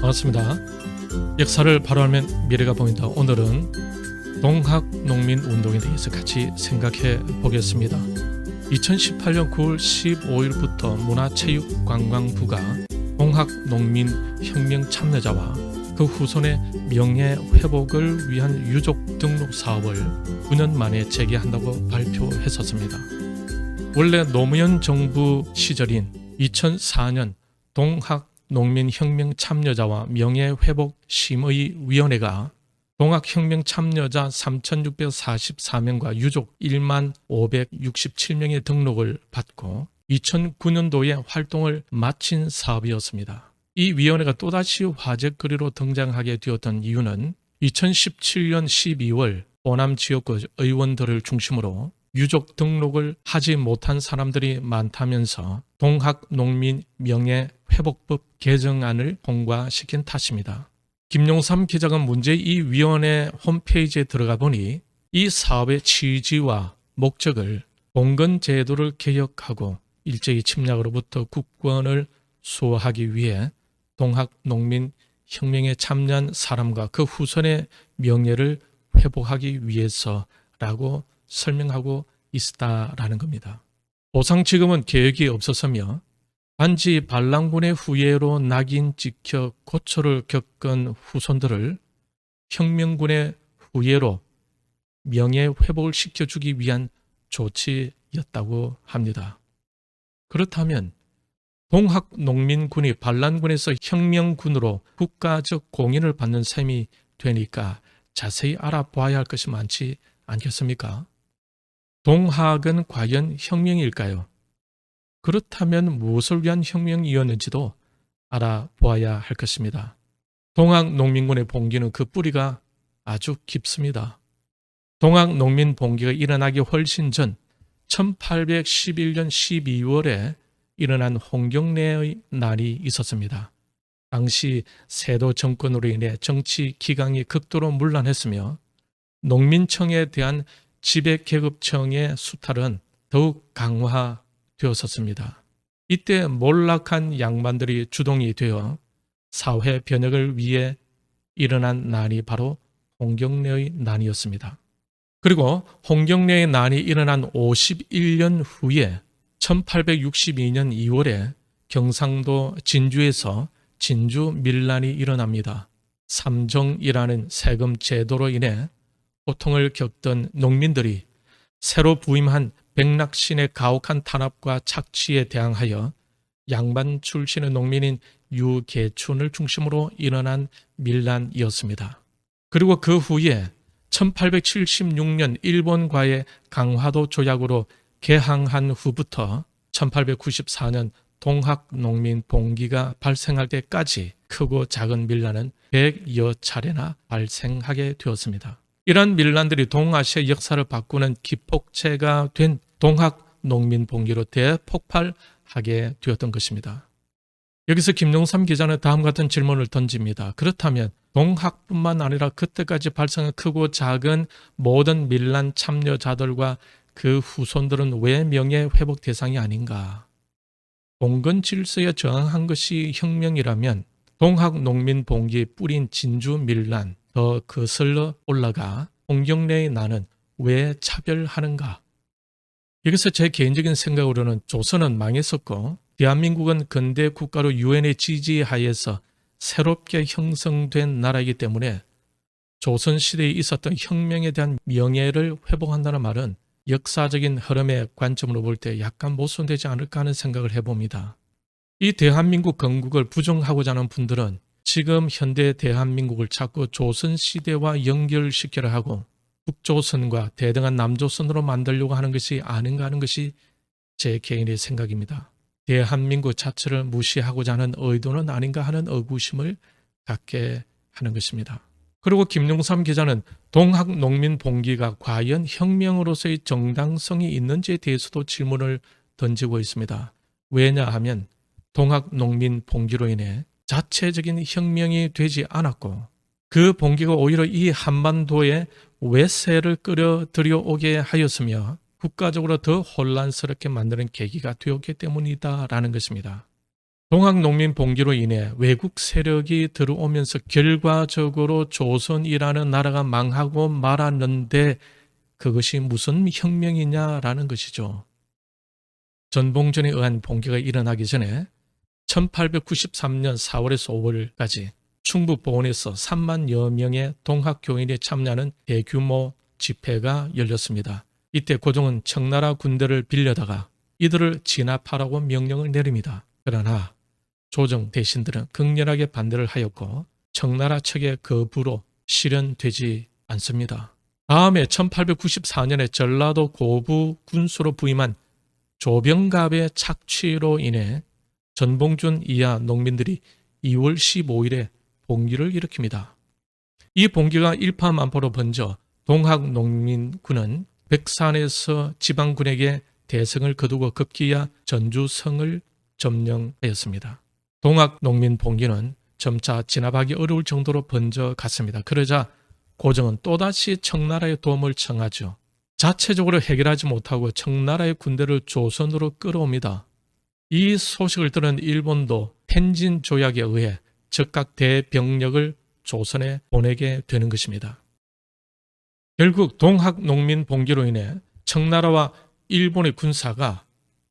반갑습니다. 역사를 바로알면 미래가 보인다. 오늘은 동학농민운동에 대해서 같이 생각해 보겠습니다. 2018년 9월 15일부터 문화체육관광부가 동학농민혁명 참여자와 그 후손의 명예회복을 위한 유족 등록 사업을 9년 만에 재개한다고 발표했었습니다. 원래 노무현 정부 시절인 2004년 동학농민혁명 참여자와 명예회복심의위원회가 동학혁명 참여자 3,644명과 유족 1만 567명의 등록을 받고 2009년도에 활동을 마친 사업이었습니다. 이 위원회가 또다시 화제거리로 등장하게 되었던 이유는 2017년 12월 호남 지역구 의원들을 중심으로 유족 등록을 하지 못한 사람들이 많다면서 동학농민 명예회복법 개정안을 통과시킨 탓입니다. 김용삼 기자가 문제 이 위원회 홈페이지에 들어가 보니 이 사업의 취지와 목적을 봉건제도를 개혁하고 일제히 침략으로부터 국권을 수호하기 위해 동학농민혁명에 참여한 사람과 그 후손의 명예를 회복하기 위해서라고 설명하고 있다라는 겁니다. 보상 지급은 계획이 없었으며 단지 반란군의 후예로 낙인 찍혀 고초를 겪은 후손들을 혁명군의 후예로 명예회복을 시켜주기 위한 조치였다고 합니다. 그렇다면 동학농민군이 반란군에서 혁명군으로 국가적 공인을 받는 셈이 되니까 자세히 알아봐야 할 것이 많지 않겠습니까? 동학은 과연 혁명일까요? 그렇다면 무엇을 위한 혁명이었는지도 알아보아야 할 것입니다. 동학농민군의 봉기는 그 뿌리가 아주 깊습니다. 동학농민 봉기가 일어나기 훨씬 전 1811년 12월에 일어난 홍경래의 난이 있었습니다. 당시 세도 정권으로 인해 정치 기강이 극도로 문란했으며 농민청에 대한 지배계급청의 수탈은 더욱 강화되었었습니다. 이때 몰락한 양반들이 주동이 되어 사회 변혁을 위해 일어난 난이 바로 홍경래의 난이었습니다. 그리고 홍경래의 난이 일어난 51년 후에 1862년 2월에 경상도 진주에서 진주 밀란이 일어납니다. 삼정이라는 세금 제도로 인해 고통을 겪던 농민들이 새로 부임한 백낙신의 가혹한 탄압과 착취에 대항하여 양반 출신의 농민인 유계춘을 중심으로 일어난 밀란이었습니다. 그리고 그 후에 1876년 일본과의 강화도 조약으로 개항한 후부터 1894년 동학농민 봉기가 발생할 때까지 크고 작은 밀란은 100여 차례나 발생하게 되었습니다. 이러한 밀란들이 동아시아 역사를 바꾸는 기폭제가 된 동학농민 봉기로 대폭발하게 되었던 것입니다. 여기서 김용삼 기자는 다음 같은 질문을 던집니다. 그렇다면 동학뿐만 아니라 그때까지 발생한 크고 작은 모든 밀란 참여자들과 그 후손들은 왜 명예회복 대상이 아닌가? 봉건 질서에 저항한 것이 혁명이라면 동학농민 봉기의 뿌린 진주 밀란, 더 거슬러 올라가 홍경래의 난은 왜 차별하는가? 여기서 제 개인적인 생각으로는 조선은 망했었고 대한민국은 근대 국가로 유엔의 지지하에서 새롭게 형성된 나라이기 때문에 조선시대에 있었던 혁명에 대한 명예를 회복한다는 말은 역사적인 흐름의 관점으로 볼 때 약간 모순되지 않을까 하는 생각을 해봅니다. 이 대한민국 건국을 부정하고자 하는 분들은 지금 현대 대한민국을 자꾸 조선시대와 연결시키려 하고 북조선과 대등한 남조선으로 만들려고 하는 것이 아닌가 하는 것이 제 개인의 생각입니다. 대한민국 자체를 무시하고자 하는 의도는 아닌가 하는 의구심을 갖게 하는 것입니다. 그리고 김용삼 기자는 동학농민 봉기가 과연 혁명으로서의 정당성이 있는지에 대해서도 질문을 던지고 있습니다. 왜냐하면 동학농민 봉기로 인해 자체적인 혁명이 되지 않았고 그 봉기가 오히려 이 한반도에 외세를 끌어들여오게 하였으며 국가적으로 더 혼란스럽게 만드는 계기가 되었기 때문이다라는 것입니다. 동학농민봉기로 인해 외국 세력이 들어오면서 결과적으로 조선이라는 나라가 망하고 말았는데 그것이 무슨 혁명이냐라는 것이죠. 전봉준에 의한 봉기가 일어나기 전에 1893년 4월에서 5월까지 충북보원에서 3만여 명의 동학교인이 참여하는 대규모 집회가 열렸습니다. 이때 고종은 청나라 군대를 빌려다가 이들을 진압하라고 명령을 내립니다. 그러나 조정 대신들은 극렬하게 반대를 하였고 청나라 측의 거부로 실현되지 않습니다. 다음에 1894년에 전라도 고부 군수로 부임한 조병갑의 착취로 인해 전봉준 이하 농민들이 2월 15일에 봉기를 일으킵니다. 이 봉기가 일파만파로 번져 동학농민군은 백산에서 지방군에게 대성을 거두고 급기야 전주성을 점령하였습니다. 동학농민봉기는 점차 진압하기 어려울 정도로 번져갔습니다. 그러자 고종은 또다시 청나라의 도움을 청하죠. 자체적으로 해결하지 못하고 청나라의 군대를 조선으로 끌어옵니다. 이 소식을 들은 일본도 텐진 조약에 의해 즉각 대병력을 조선에 보내게 되는 것입니다. 결국 동학농민봉기로 인해 청나라와 일본의 군사가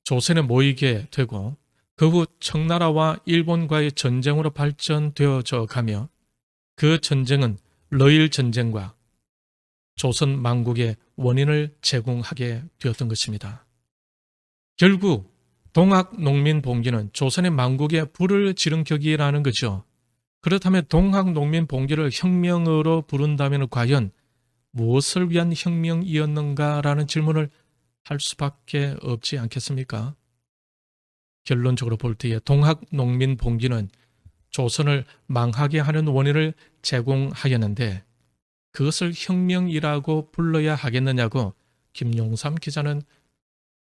조선에 모이게 되고 그 후 청나라와 일본과의 전쟁으로 발전되어져 가며 그 전쟁은 러일 전쟁과 조선 망국의 원인을 제공하게 되었던 것입니다. 결국 동학농민봉기는 조선의 망국에 불을 지른 격이라는 거죠. 그렇다면 동학농민봉기를 혁명으로 부른다면 과연 무엇을 위한 혁명이었는가라는 질문을 할 수밖에 없지 않겠습니까? 결론적으로 볼 때에 동학농민봉기는 조선을 망하게 하는 원인을 제공하였는데 그것을 혁명이라고 불러야 하겠느냐고 김용삼 기자는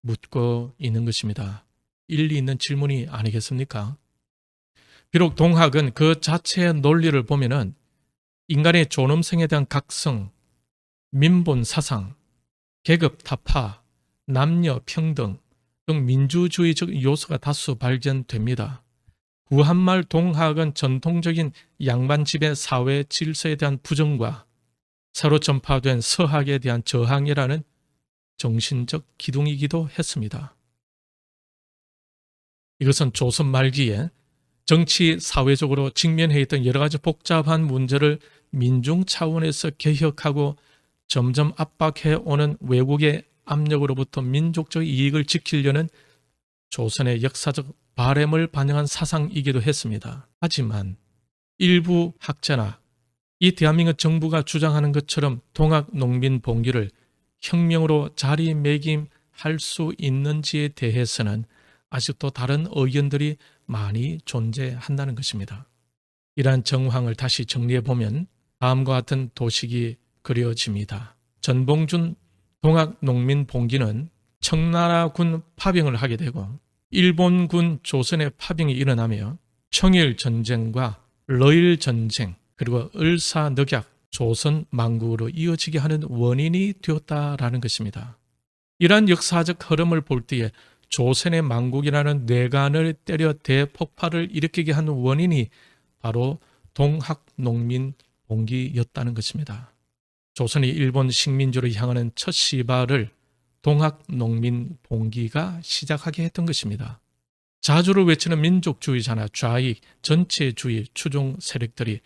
묻고 있는 것입니다. 일리 있는 질문이 아니겠습니까? 비록 동학은 그 자체의 논리를 보면은 인간의 존엄성에 대한 각성, 민본 사상, 계급 타파, 남녀 평등 등 민주주의적 요소가 다수 발견됩니다. 구한말 동학은 전통적인 양반집의 사회 질서에 대한 부정과 새로 전파된 서학에 대한 저항이라는 정신적 기둥이기도 했습니다. 이것은 조선 말기에 정치 사회적으로 직면해 있던 여러 가지 복잡한 문제를 민중 차원에서 개혁하고 점점 압박해 오는 외국의 압력으로부터 민족적 이익을 지키려는 조선의 역사적 바램을 반영한 사상이기도 했습니다. 하지만 일부 학자나 이 대한민국 정부가 주장하는 것처럼 동학농민봉기를 혁명으로 자리매김할 수 있는지에 대해서는 아직도 다른 의견들이 많이 존재한다는 것입니다. 이러한 정황을 다시 정리해보면 다음과 같은 도식이 그려집니다. 전봉준 동학농민봉기는 청나라군 파병을 하게 되고 일본군 조선의 파병이 일어나며 청일전쟁과 러일전쟁 그리고 을사늑약 조선 망국으로 이어지게 하는 원인이 되었다라는 것입니다. 이러한 역사적 흐름을 볼 때에 조선의 망국이라는 뇌관을 때려 대폭발을 일으키게 한 원인이 바로 동학농민봉기였다는 것입니다. 조선이 일본 식민지로 향하는 첫 시발을 동학농민봉기가 시작하게 했던 것입니다. 자주를 외치는 민족주의자나 좌익, 전체주의 추종 세력들이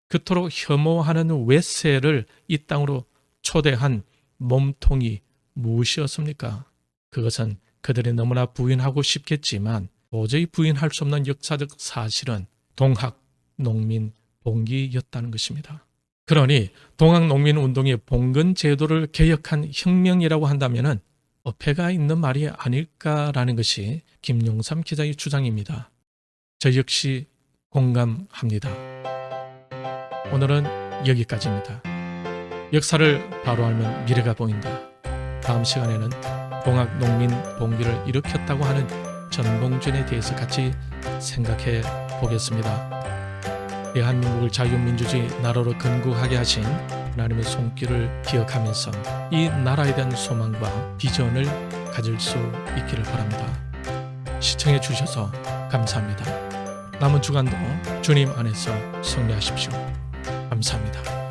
그토록 혐오하는 외세를 이 땅으로 초대한 몸통이 무엇이었습니까? 그것은 그들이 너무나 부인하고 싶겠지만 도저히 부인할 수 없는 역사적 사실은 동학농민봉기였다는 것입니다. 그러니 동학농민운동이 봉건제도를 개혁한 혁명이라고 한다면 어폐가 있는 말이 아닐까라는 것이 김용삼 기자의 주장입니다. 저 역시 공감합니다. 오늘은 여기까지입니다. 역사를 바로 알면 미래가 보인다. 다음 시간에는 동학농민봉기를 일으켰다고 하는 전봉준에 대해서 같이 생각해 보겠습니다. 대한민국을 자유민주주의 나라로 건국하게 하신 하나님의 손길을 기억하면서 이 나라에 대한 소망과 비전을 가질 수 있기를 바랍니다. 시청해 주셔서 감사합니다. 남은 주간도 주님 안에서 승리하십시오. 감사합니다.